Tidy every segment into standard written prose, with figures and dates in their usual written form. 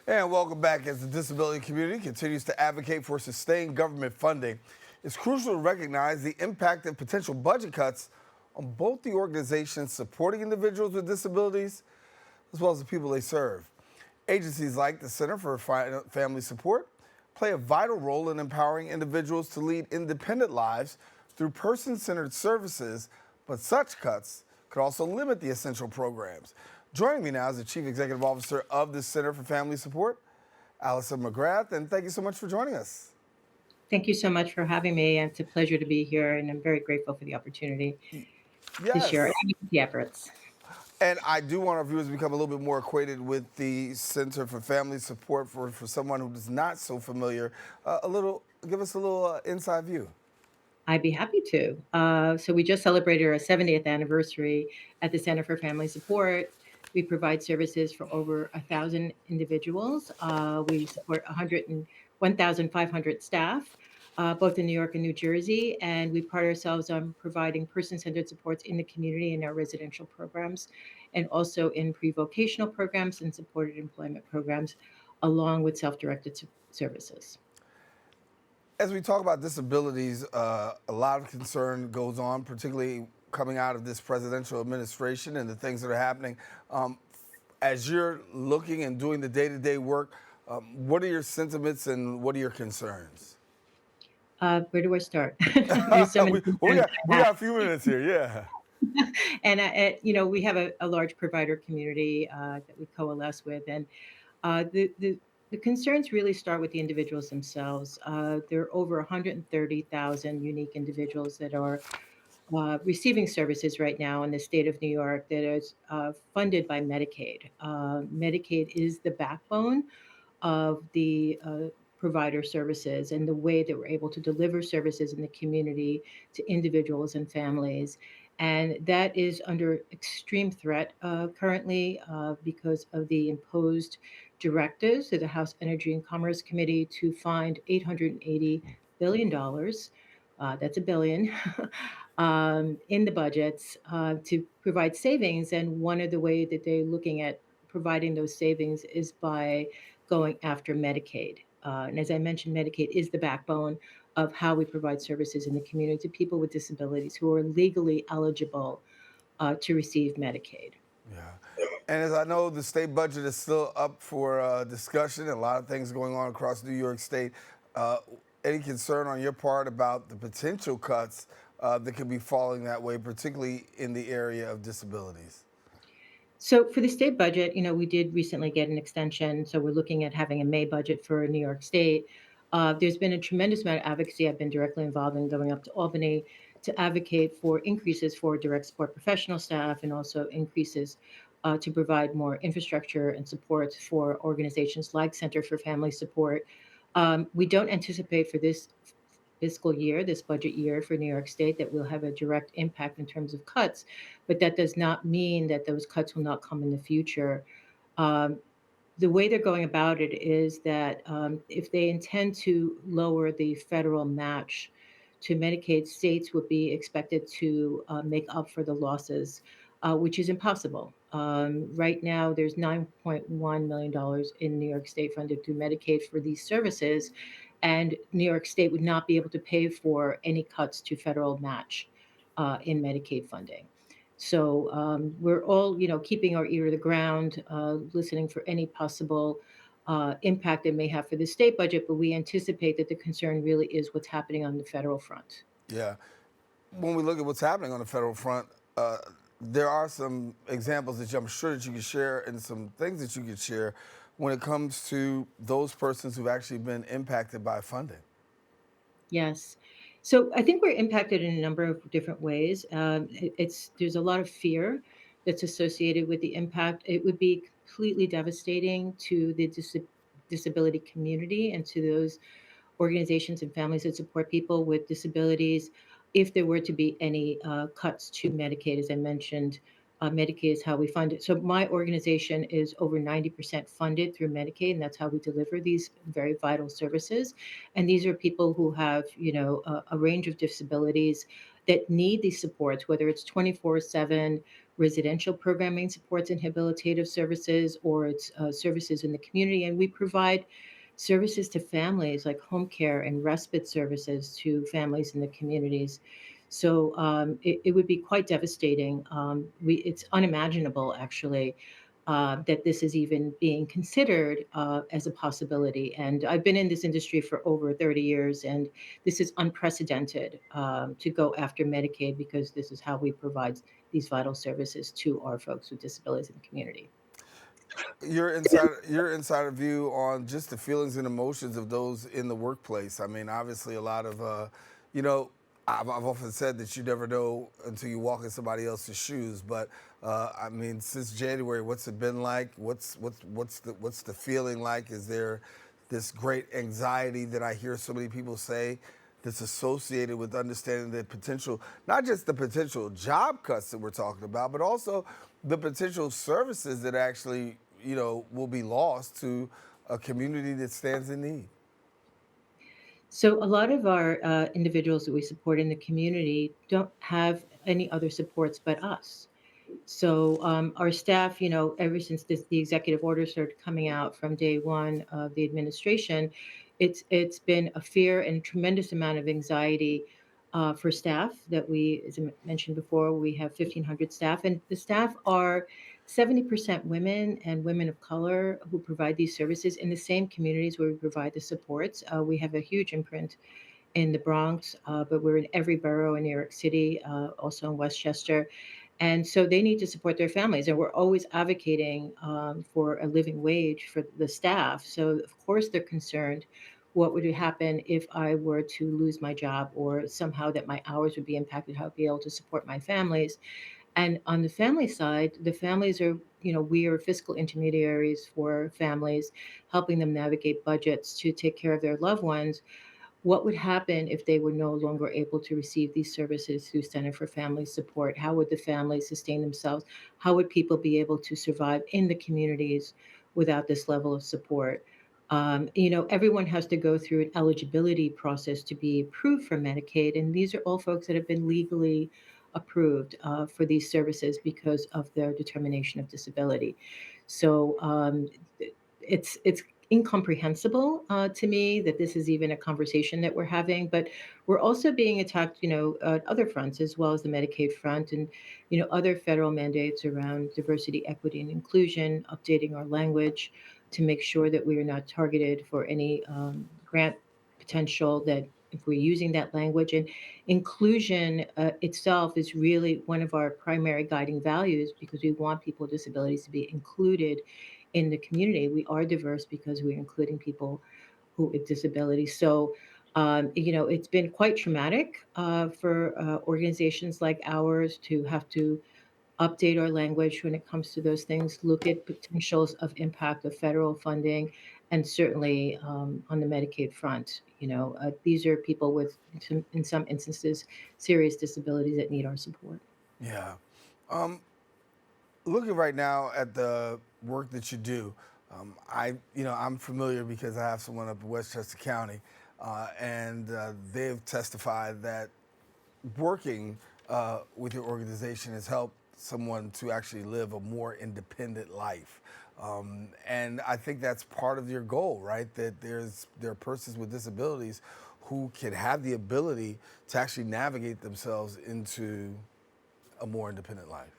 And welcome back. As the disability community continues to advocate for sustained government funding, it's crucial to recognize the impact of potential budget cuts on both the organizations supporting individuals with disabilities as well as the people they serve. Agencies like the Center for Family Support play a vital role in empowering individuals to lead independent lives through person-centered services, but such cuts could also limit the essential programs. Joining me now is the Chief Executive Officer of the Center for Family Support, Alicia McGrath, and thank you so much for joining us. Thank you so much for having me. And it's a pleasure to be here. And I'm very grateful for the opportunity to share Yes, the efforts. and I do want our viewers to become a little bit more acquainted with the Center for Family Support for someone who is not so familiar. Give us a little inside view. I'd be happy to. So, we just celebrated our 70th anniversary at the Center for Family Support. We provide services for over 1,000 individuals. We support 1,500 staff, both in New York and New Jersey. And we pride ourselves on providing person centered supports in the community in our residential programs and also in pre vocational programs and supported employment programs, along with self directed services. As we talk about disabilities, a lot of concern goes on, particularly coming out of this presidential administration and the things that are happening. As you're looking and doing the day-to-day work, what are your sentiments and what are your concerns? Where do I start? There's so many we concerns got that we I have. got a few minutes here. Yeah. And we have a large provider community that we coalesce with, and the concerns really start with the individuals themselves. There are over 130,000 unique individuals that are receiving services right now in the state of New York that is funded by Medicaid. Medicaid is the backbone of the provider services and the way that we're able to deliver services in the community to individuals and families. And that is under extreme threat currently because of the imposed directives of the House Energy and Commerce Committee to find $880 billion. That's a billion in the budgets to provide savings. And one of the way that they're looking at providing those savings is by going after Medicaid. And as I mentioned, Medicaid is the backbone of how we provide services in the community to people with disabilities who are legally eligible to receive Medicaid. Yeah. And as I know, the state budget is still up for discussion, and a lot of things going on across New York State. Uh, any concern on your part about the potential cuts that could be falling that way, particularly in the area of disabilities? So for the state budget, we did recently get an extension. So we're looking at having a May budget for New York State. There's been a tremendous amount of advocacy. I've been directly involved in going up to Albany to advocate for increases for direct support professional staff and also increases to provide more infrastructure and support for organizations like Center for Family Support. We don't anticipate for this fiscal year, this budget year for New York State, that will have a direct impact in terms of cuts, but that does not mean that those cuts will not come in the future. Um, the way they're going about it is that if they intend to lower the federal match to Medicaid, states would be expected to make up for the losses, which is impossible. Right now, there's $9.1 million in New York State funded through Medicaid for these services, and New York State would not be able to pay for any cuts to federal match in Medicaid funding. So we're all, keeping our ear to the ground, listening for any possible impact it may have for the state budget. But we anticipate that the concern really is what's happening on the federal front. Yeah. When we look at what's happening on the federal front, there are some examples that I'm sure that you could share and some things that you could share when it comes to those persons who've actually been impacted by funding. Yes. So I think we're impacted in a number of different ways. There's a lot of fear that's associated with the impact. It would be completely devastating to the disability community and to those organizations and families that support people with disabilities if there were to be any cuts to Medicaid. As I mentioned, Medicaid is how we fund it. So my organization is over 90% funded through Medicaid, and that's how we deliver these very vital services. And these are people who have, a range of disabilities that need these supports, whether it's 24/7 residential programming supports and rehabilitative services, or it's services in the community. And we provide services to families like home care and respite services to families in the communities. So it would be quite devastating. It's unimaginable, actually, that this is even being considered as a possibility. And I've been in this industry for over 30 years, and this is unprecedented to go after Medicaid because this is how we provide these vital services to our folks with disabilities in the community. Your insider view on just the feelings and emotions of those in the workplace. I mean, obviously, a lot of, you know, I've often said that you never know until you walk in somebody else's shoes. But I mean, since January, what's it been like? What's the feeling like? Is there this great anxiety that I hear so many people say that's associated with understanding the potential, not just the potential job cuts that we're talking about, but also the potential services that actually, will be lost to a community that stands in need? So a lot of our individuals that we support in the community don't have any other supports but us. So our staff, ever since the executive order started coming out from day one of the administration, it's been a fear and a tremendous amount of anxiety for staff that we, as I mentioned before, we have 1,500 staff, and the staff are 70% women and women of color who provide these services in the same communities where we provide the supports. We have a huge imprint in the Bronx, but we're in every borough in New York City, also in Westchester. And so they need to support their families. And we're always advocating for a living wage for the staff. So, of course, they're concerned what would happen if I were to lose my job or somehow that my hours would be impacted, how I'd be able to support my families. And on the family side, the families are, we are fiscal intermediaries for families, helping them navigate budgets to take care of their loved ones. What would happen if they were no longer able to receive these services through Center for Family Support? How would the families sustain themselves? How would people be able to survive in the communities without this level of support? Everyone has to go through an eligibility process to be approved for Medicaid, and these are all folks that have been legally approved for these services because of their determination of disability. So it's incomprehensible to me that this is even a conversation that we're having. But we're also being attacked, at other fronts as well as the Medicaid front, and other federal mandates around diversity, equity, and inclusion, updating our language to make sure that we are not targeted for any grant potential that if we're using that language. And inclusion itself is really one of our primary guiding values because we want people with disabilities to be included in the community. We are diverse because we're including people who with disabilities. So, it's been quite traumatic for organizations like ours to have to update our language when it comes to those things, look at potentials of impact of federal funding, and certainly on the Medicaid front. These are people with, in some instances, serious disabilities that need our support. Yeah. Um, Looking right now at the work that you do, I'm familiar because I have someone up in Westchester County, and they've testified that working with your organization has helped someone to actually live a more independent life. And I think that's part of your goal, right? That there are persons with disabilities who can have the ability to actually navigate themselves into a more independent life.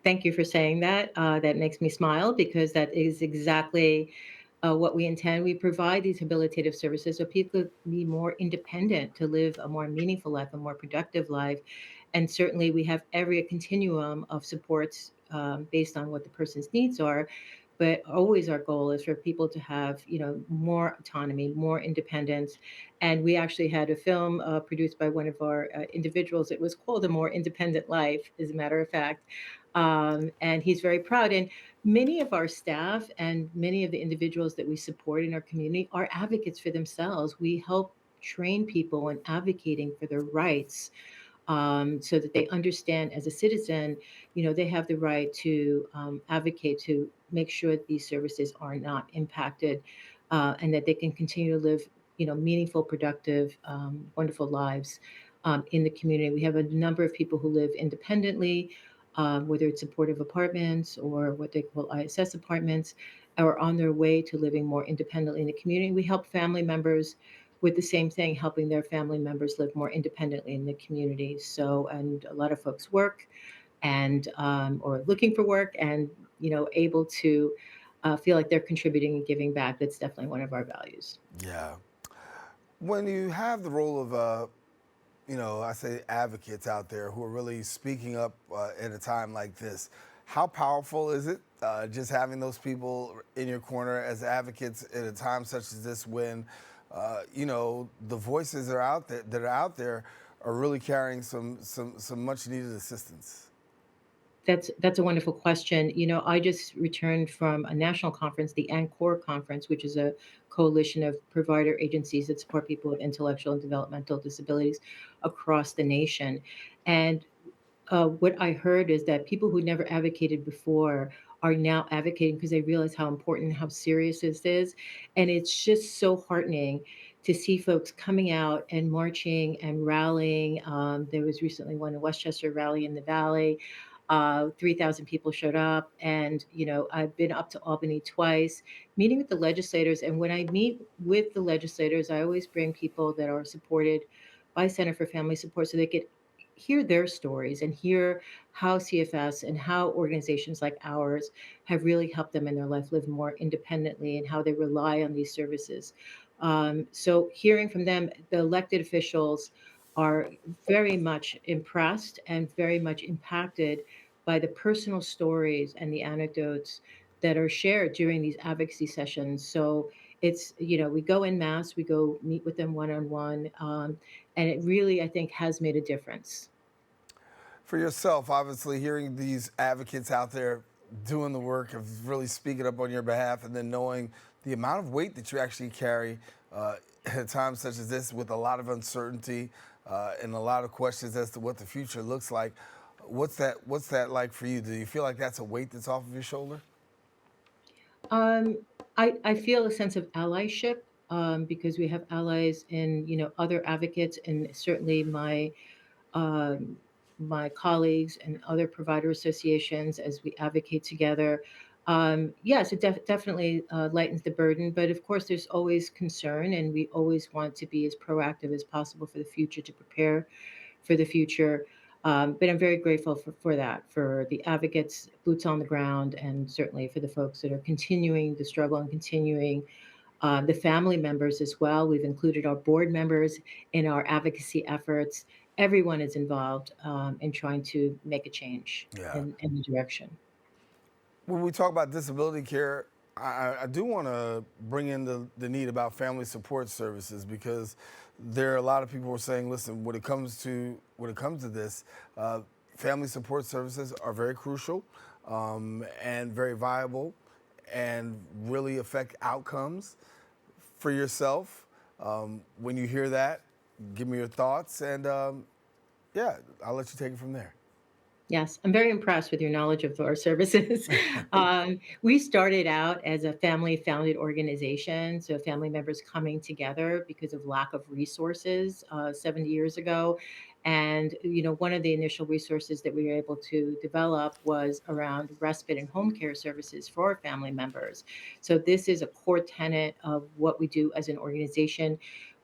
Thank you for saying that. That makes me smile because that is exactly what we intend. We provide these habilitative services so people can be more independent to live a more meaningful life, a more productive life. And certainly, we have every continuum of supports based on what the person's needs are. But always our goal is for people to have, more autonomy, more independence. And we actually had a film produced by one of our individuals. It was called A More Independent Life, as a matter of fact. And he's very proud. And many of our staff and many of the individuals that we support in our community are advocates for themselves. We help train people in advocating for their rights so that they understand as a citizen, they have the right to advocate to make sure that these services are not impacted and that they can continue to live, meaningful, productive, wonderful lives. in the community. We have a number of people who live independently, whether it's supportive apartments or what they call ISS apartments, or on their way to living more independently in the community. We help family members with the same thing, helping their family members live more independently in the community. So, and a lot of folks work and or looking for work, and able to feel like they're contributing and giving back. That's definitely one of our values. Yeah. When you have the role of, I say advocates out there who are really speaking up at a time like this, how powerful is it just having those people in your corner as advocates at a time such as this when, the voices that are out there are really carrying some much needed assistance? That's a wonderful question. I just returned from a national conference, the ANCOR conference, which is a coalition of provider agencies that support people with intellectual and developmental disabilities across the nation. And what I heard is that people who never advocated before are now advocating because they realize how important and how serious this is. And it's just so heartening to see folks coming out and marching and rallying. There was recently one in Westchester rally in the Valley. 3,000 people showed up. And, I've been up to Albany twice, meeting with the legislators. And when I meet with the legislators, I always bring people that are supported by Center for Family Support so they could hear their stories and hear how CFS and how organizations like ours have really helped them in their life live more independently and how they rely on these services. So, hearing from them, the elected officials are very much impressed and very much impacted by the personal stories and the anecdotes that are shared during these advocacy sessions. So, we go in mass, we go meet with them one on one, and it really, I think, has made a difference. For yourself, obviously, hearing these advocates out there doing the work of really speaking up on your behalf, and then knowing the amount of weight that you actually carry at a time such as this, with a lot of uncertainty and a lot of questions as to what the future looks like. What's that like for you? Do you feel like that's a weight that's off of your shoulder? Um, I feel a sense of allyship, because we have allies in other advocates, and certainly um, my colleagues and other provider associations as we advocate together. Yes, it definitely lightens the burden, but of course, there's always concern, and we always want to be as proactive as possible for the future to prepare for the future. But I'm very grateful for that, for the advocates, boots on the ground, and certainly for the folks that are continuing the struggle and continuing the family members as well. We've included our board members in our advocacy efforts. Everyone is involved in trying to make a change Yeah. in the direction. When we talk about disability care, I do want to bring in the need about family support services, because there are a lot of people who are saying, listen, when it comes to this, family support services are very crucial and very viable and really affect outcomes for yourself. When you hear that, give me your thoughts, and yeah, I'll let you take it from there. Yes, I'm very impressed with your knowledge of our services. We started out as a family founded organization, so family members coming together because of lack of resources 70 years ago. And, one of the initial resources that we were able to develop was around respite and home care services for our family members. So, this is a core tenet of what we do as an organization.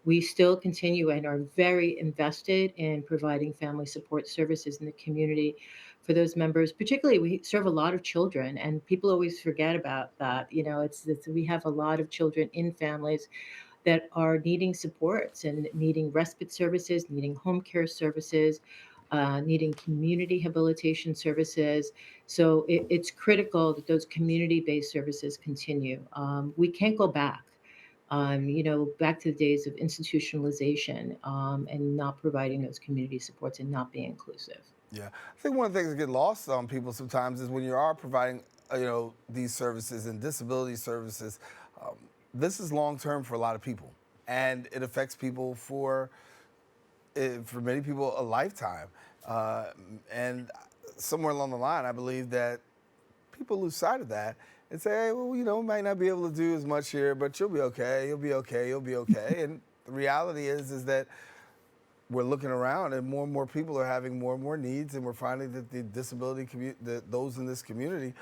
We still continue and are very invested in providing family support services in the community for those members. Particularly, we serve a lot of children, and people always forget about that. We have a lot of children in families that are needing supports and needing respite services, needing home care services, needing community habilitation services. So it's critical that those community-based services continue. We can't go back. Back to the days of institutionalization, and not providing those community supports and not being inclusive. Yeah, I think one of the things that get lost on people sometimes is when you are providing, these services and disability services. Um, this is long term for a lot of people, and it affects people for many people a lifetime. Uh, and somewhere along the line, I believe that people lose sight of that and say, hey, well, we might not be able to do as much here, but you'll be okay. You'll be okay. You'll be okay. And the reality is that we're looking around and more people are having more and more needs, and we're finding that the disability community, those in this community,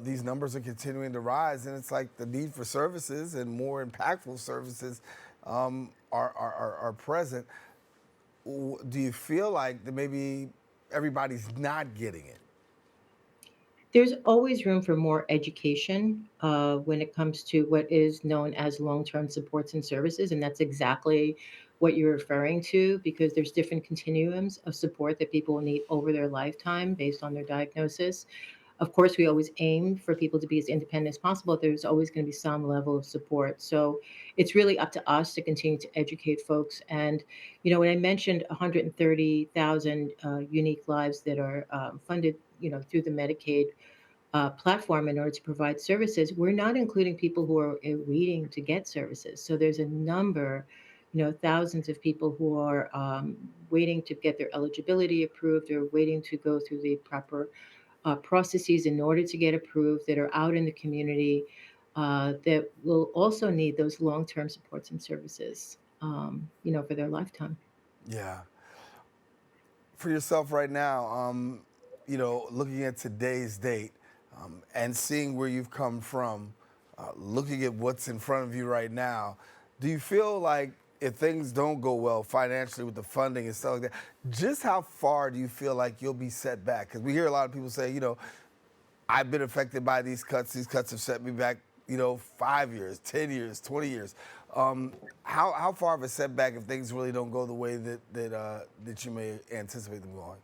these numbers are continuing to rise, and it's like the need for services and more impactful services are present. Do you feel like that maybe everybody's not getting it? There's always room for more education when it comes to what is known as long-term supports and services, and that's exactly what you're referring to, because there's different continuums of support that people will need over their lifetime based on their diagnosis. Of course, we always aim for people to be as independent as possible. There's always going to be some level of support. So it's really up to us to continue to educate folks. And, when I mentioned 130,000 unique lives that are funded, through the Medicaid platform in order to provide services, we're not including people who are waiting to get services. So there's a number, thousands of people who are waiting to get their eligibility approved or waiting to go through the proper processes in order to get approved that are out in the community that will also need those long-term supports and services, for their lifetime. Yeah. For yourself right now, looking at today's date and seeing where you've come from, looking at what's in front of you right now, do you feel like if things don't go well financially with the funding and stuff like that, just how far do you feel like you'll be set back? Because we hear a lot of people say, I've been affected by these cuts. These cuts have set me back, 5 years, 10 years, 20 years. How far of a setback if things really don't go the way that you may anticipate them going?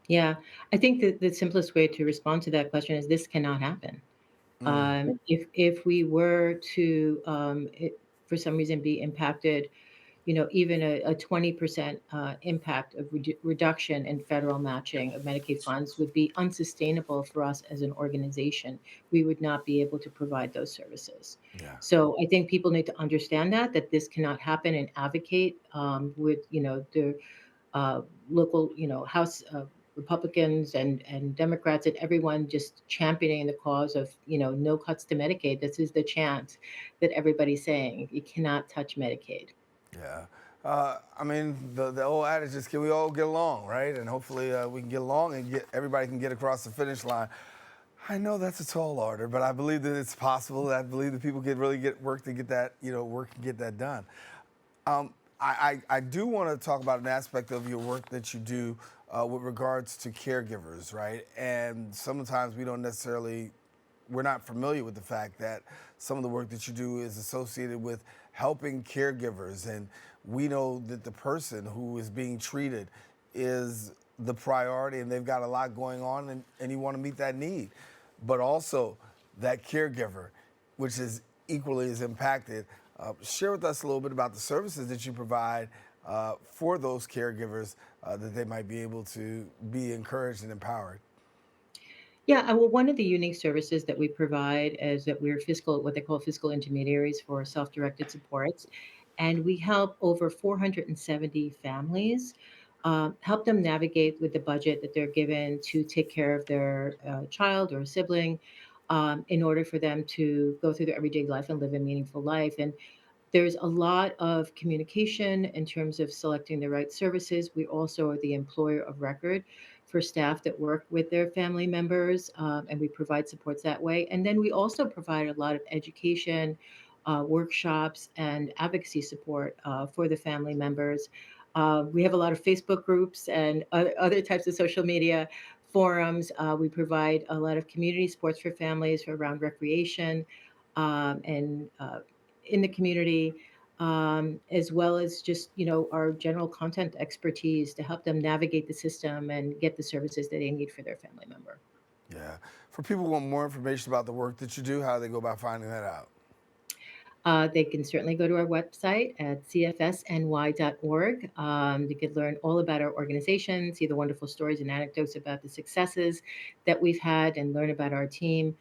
Yeah, I think that the simplest way to respond to that question is this cannot happen. Mm, If we were to, for some reason, be impacted, even a 20% impact of reduction in federal matching of Medicaid funds would be unsustainable for us as an organization. We would not be able to provide those services. yeah. So I think people need to understand that this cannot happen and advocate with, the uh, local, House Republicans and Democrats and everyone just championing the cause of, no cuts to Medicaid. This is the chant that everybody's saying. You cannot touch Medicaid. Yeah. I mean, the old adage is, can we all get along, right? And hopefully we can get along and everybody can get across the finish line. I know that's a tall order, but I believe that it's possible. I believe that people really get work to get that, work and get that done. I do want to talk about an aspect of your work that you do with regards to caregivers, right? And sometimes we're not familiar with the fact that some of the work that you do is associated with helping caregivers. And we know that the person who is being treated is the priority and they've got a lot going on and you want to meet that need. But also that caregiver, which is equally as impacted. Share with us a little bit about the services that you provide for those caregivers that they might be able to be encouraged and empowered. Yeah, well, one of the unique services that we provide is that we're what they call fiscal intermediaries for self-directed supports, and we help over 470 families, help them navigate with the budget that they're given to take care of their child or sibling, in order for them to go through their everyday life and live a meaningful life. And there's a lot of communication in terms of selecting the right services. We also are the employer of record for staff that work with their family members, and we provide supports that way. And then we also provide a lot of education, workshops, and advocacy support for the family members. We have a lot of Facebook groups and other types of social media forums. We provide a lot of community supports for families around recreation and in the community, as well as just our general content expertise to help them navigate the system and get the services that they need for their family member. Yeah. For people who want more information about the work that you do, how do they go about finding that out? They can certainly go to our website at cfsny.org. They could learn all about our organization, see the wonderful stories and anecdotes about the successes that we've had, and learn about our team.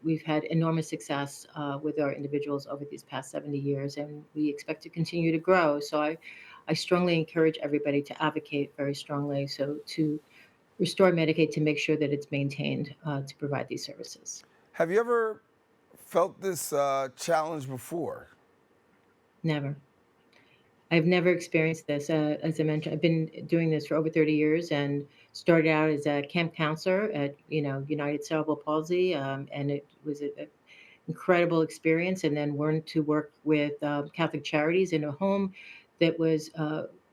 We've had enormous success with our individuals over these past 70 years, and we expect to continue to grow. So I strongly encourage everybody to advocate very strongly to restore Medicaid to make sure that it's maintained to provide these services. Have you ever felt this challenge before? Never. I've never experienced this. As I mentioned, I've been doing this for over 30 years and started out as a camp counselor at, United Cerebral Palsy, and it was an incredible experience. And then learned to work with Catholic Charities in a home that was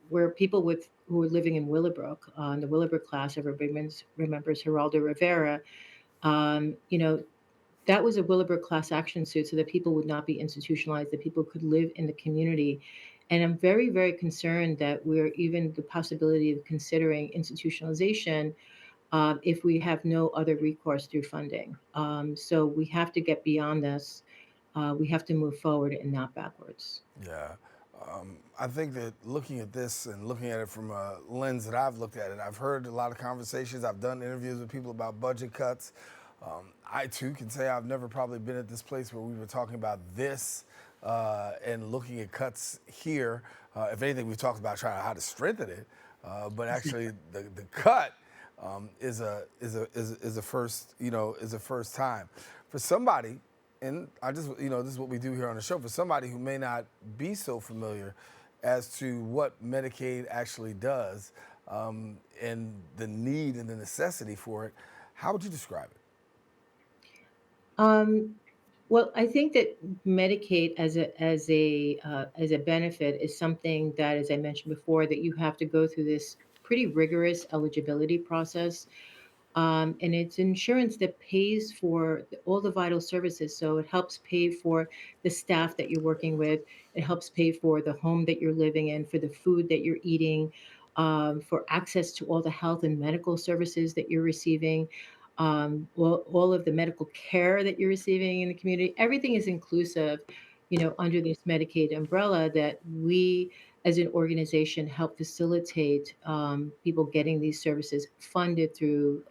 where people who were living in Willowbrook, in the Willowbrook class, everybody remembers Geraldo Rivera. Um, you know, that was a Willowbrook class action suit so that people would not be institutionalized, that people could live in the community. And I'm very, very concerned that we're even the possibility of considering institutionalization if we have no other recourse through funding. So we have to get beyond this. We have to move forward and not backwards. Yeah. I think that looking at this and looking at it from a lens that I've looked at it, I've heard a lot of conversations. I've done interviews with people about budget cuts. I too can say I've never probably been at this place where we were talking about this and looking at cuts here. If anything, we've talked about trying how to strengthen it, but actually the cut is a first, is a first time for somebody. And I just, this is what we do here on the show. For somebody who may not be so familiar as to what Medicaid actually does and the need and the necessity for it, how would you describe it? Um, well, I think that Medicaid as a benefit is something that, as I mentioned before, that you have to go through this pretty rigorous eligibility process. And it's insurance that pays for all the vital services. So it helps pay for the staff that you're working with. It helps pay for the home that you're living in, for the food that you're eating, for access to all the health and medical services that you're receiving, all of the medical care that you're receiving in the community. Everything is inclusive, under this Medicaid umbrella that we as an organization help facilitate people getting these services funded through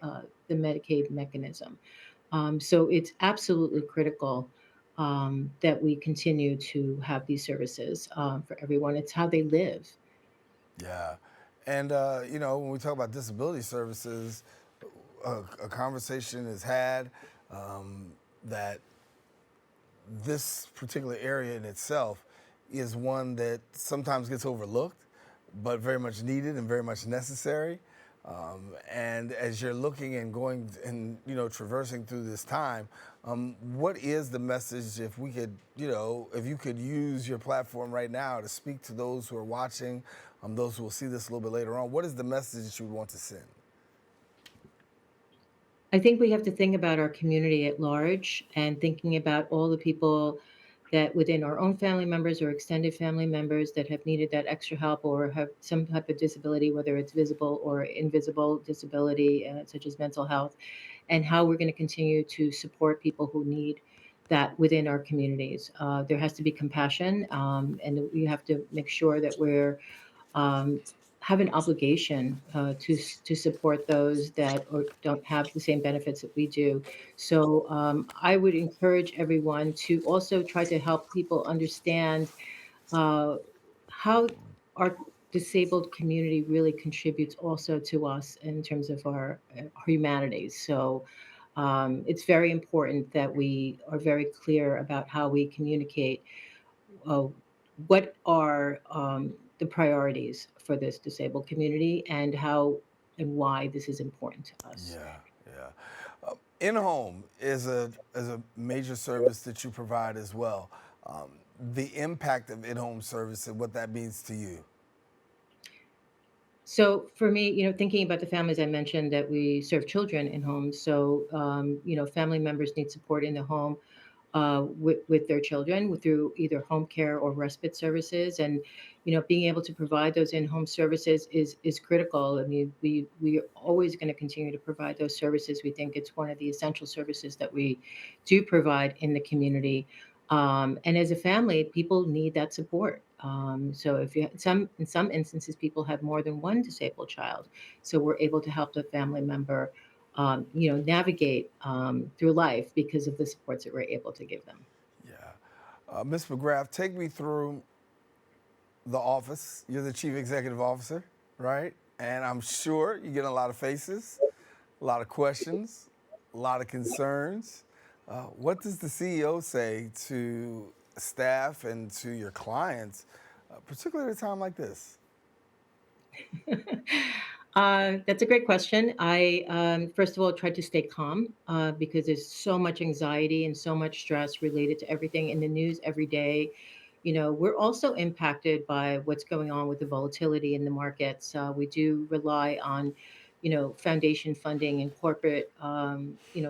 the Medicaid mechanism. So it's absolutely critical that we continue to have these services for everyone. It's how they live. Yeah. And, when we talk about disability services, a conversation is had that this particular area in itself is one that sometimes gets overlooked, but very much needed and very much necessary. And as you're looking and going and traversing through this time, what is the message? If we could, if you could use your platform right now to speak to those who are watching, those who will see this a little bit later on, what is the message that you would want to send? I think we have to think about our community at large and thinking about all the people that within our own family members or extended family members that have needed that extra help or have some type of disability, whether it's visible or invisible disability, such as mental health, and how we're going to continue to support people who need that within our communities. There has to be compassion, and we have to make sure that we're um, have an obligation to support those that don't have the same benefits that we do. So I would encourage everyone to also try to help people understand uh, how our disabled community really contributes also to us in terms of our humanity. So it's very important that we are very clear about how we communicate uh, what are the priorities for this disabled community and how and why this is important to us. Yeah, yeah. In-home is a major service that you provide as well. The impact of in-home service and what that means to you. So for me, thinking about the families I mentioned that we serve children in homes, so family members need support in the home with their children through either home care or respite services, and being able to provide those in-home services is critical. I mean, we are always going to continue to provide those services. We think it's one of the essential services that we do provide in the community. And as a family, people need that support. So if you in some instances, people have more than one disabled child, so we're able to help the family member navigate through life because of the supports that we're able to give them. Yeah. Ms. McGrath, take me through the office. You're the chief executive officer, right? And I'm sure you get a lot of faces, a lot of questions, a lot of concerns. What does the CEO say to staff and to your clients particularly at a time like this? That's a great question. I, first of all, tried to stay calm because there's so much anxiety and so much stress related to everything in the news every day. We're also impacted by what's going on with the volatility in the markets. We do rely on, foundation funding and corporate,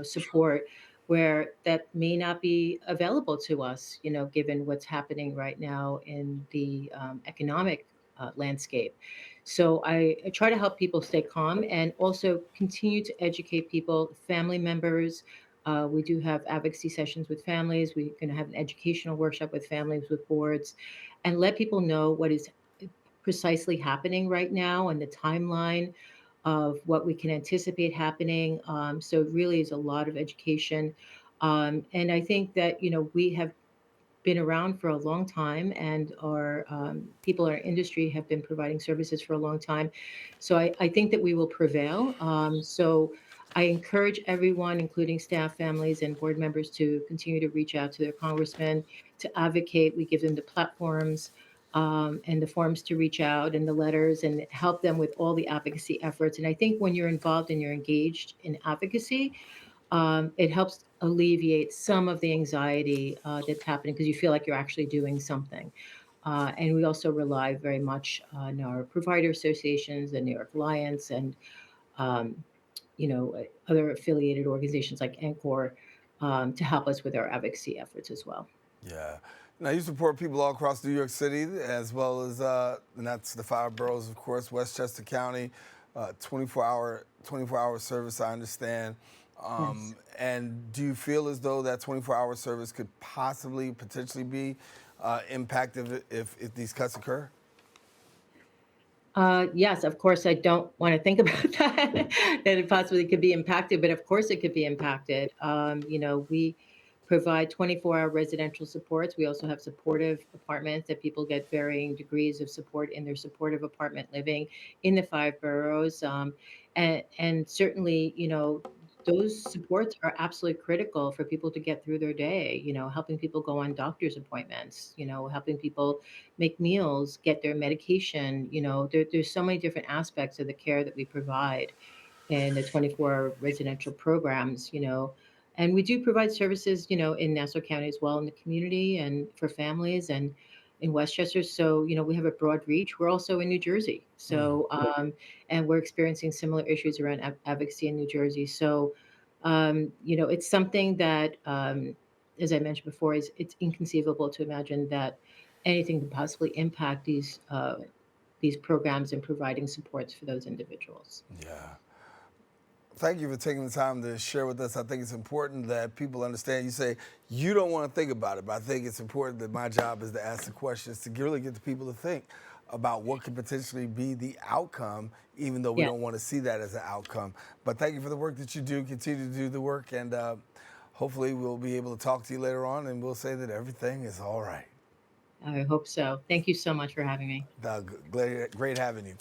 support where that may not be available to us, given what's happening right now in the economic landscape. So I try to help people stay calm and also continue to educate people, family members. We do have advocacy sessions with families. We're going to have an educational workshop with families, with boards, and let people know what is precisely happening right now and the timeline of what we can anticipate happening. So it really is a lot of education. And I think that, we have been around for a long time, and our people in our industry have been providing services for a long time. So I think that we will prevail. So I encourage everyone, including staff, families, and board members, to continue to reach out to their congressmen to advocate. We give them the platforms and the forms to reach out and the letters and help them with all the advocacy efforts. And I think when you're involved and you're engaged in advocacy, it helps alleviate some of the anxiety that's happening because you feel like you're actually doing something. And we also rely very much on our provider associations, the New York Alliance, and um, other affiliated organizations like Encore to help us with our advocacy efforts as well. Yeah. Now, you support people all across New York City, as well as, and that's the five boroughs, of course, Westchester County, 24-hour service, I understand. Yes. And do you feel as though that 24-hour service could potentially be impacted if these cuts occur? Yes, of course, I don't want to think about that, that it possibly could be impacted, but of course it could be impacted. We provide 24-hour residential supports. We also have supportive apartments that people get varying degrees of support in their supportive apartment living in the five boroughs. And certainly, those supports are absolutely critical for people to get through their day, helping people go on doctor's appointments, helping people make meals, get their medication. There's so many different aspects of the care that we provide in the 24 residential programs, And we do provide services, in Nassau County as well in the community and for families and in Westchester. So, we have a broad reach. We're also in New Jersey. Mm. So, and we're experiencing similar issues around advocacy in New Jersey. So, it's something that, as I mentioned before, is it's inconceivable to imagine that anything could possibly impact these programs and providing supports for those individuals. Yeah. Thank you for taking the time to share with us. I think it's important that people understand. You say you don't want to think about it, but I think it's important that my job is to ask the questions to really get the people to think about what could potentially be the outcome, even though we Yeah. don't want to see that as an outcome. But thank you for the work that you do. Continue to do the work, and hopefully we'll be able to talk to you later on, and we'll say that everything is all right. I hope so. Thank you so much for having me. Great having you.